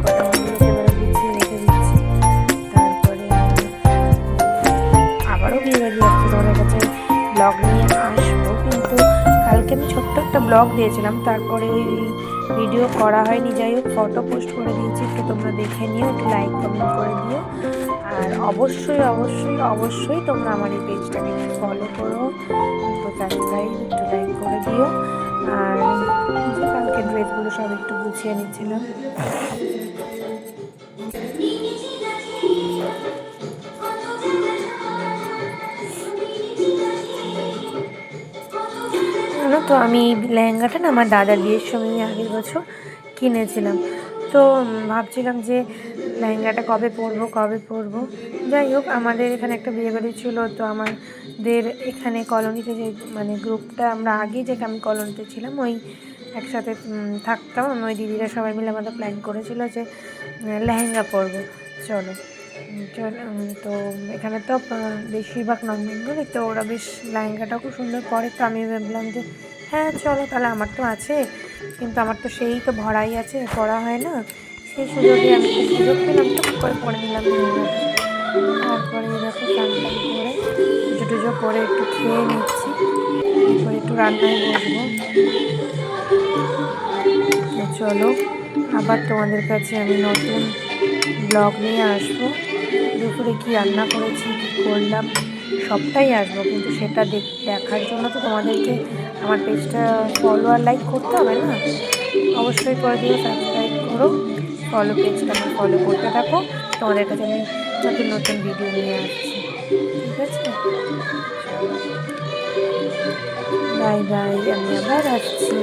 তারপরে ওগুলোকে এবারে গুছিয়ে রেখে দিচ্ছি। তারপরে আবারও বিয়েবাড়ি যাচ্ছি, তোমাদের কাছে ব্লগ নিয়ে আসবো। কিন্তু কালকে আমি ছোট্ট একটা ব্লগ দিয়েছিলাম, তারপরে ওই ভিডিও করা হয়নি। যাই হোক, ফটো পোস্ট করে দিয়েছি, একটু তোমরা দেখে নিও, একটু লাইক কমেন্ট করে দিও। আর অবশ্যই অবশ্যই অবশ্যই তোমরা আমার এই পেজটাকে একটু ফলো করো, একটু সাবস্ক্রাইব, একটু লাইক করে দিও। আর যে কালকে ড্রেসগুলো সব একটু গুছিয়ে নিচ্ছিলাম। জানো তো, আমি লেহেঙ্গাটা না আমার দাদার বিয়ের সময় আমি আগের বছর কিনেছিলাম। তো ভাবছিলাম যে লেহেঙ্গাটা কবে পরবো। যাই হোক, আমাদের এখানে একটা বিয়েবাড়ি ছিল, তো আমাদের এখানে কলোনিতে যে মানে গ্রুপটা, আমরা আগে যে আমি কলোনিতে ছিলাম ওই একসাথে থাকতাম, আমি ওই দিদিরা সবাই মিলে আমাদের প্ল্যান করেছিল যে লেহেঙ্গা পরবো, চলো। তো এখানে তো বেশিরভাগ নন বেঙ্গলি, তো ওরা বেশ লেহেঙ্গাটাও খুব সুন্দর পরে। তো আমি ভাবলাম যে হ্যাঁ চলো তাহলে, আমার তো আছে, কিন্তু আমার তো সেই তো ভরাই আছে, পরা হয় না। সেই সুযোগে আমি একটা সুযোগ পেলাম, টুক করে পরে নিলাম লেহেঙ্গাটা। তারপরে দেখো স্নান টান করে পুজো টুজো করে একটু খেয়ে নিচ্ছি, এরপরে একটু রান্নায় বসবো। তো চলো, আবার তোমাদের কাছে আমি নতুন ব্লগ নিয়ে আসবো। দুপুরে কি রান্না করেছি, কী করলাম, সবটাই আসবো। কিন্তু সেটা দেখার জন্য তো তোমাদেরকে আমার পেজটা ফলো আর লাইক করতে হবে না? অবশ্যই করে দিও, সাবস্ক্রাইব করো, পেজটা আমার ফলো করতে থাকো। তোমাদের কাছে আমি নতুন নতুন ভিডিও নিয়ে আসছি, ঠিক আছে? চলো, বাই বাই, আমি আবার আসছি।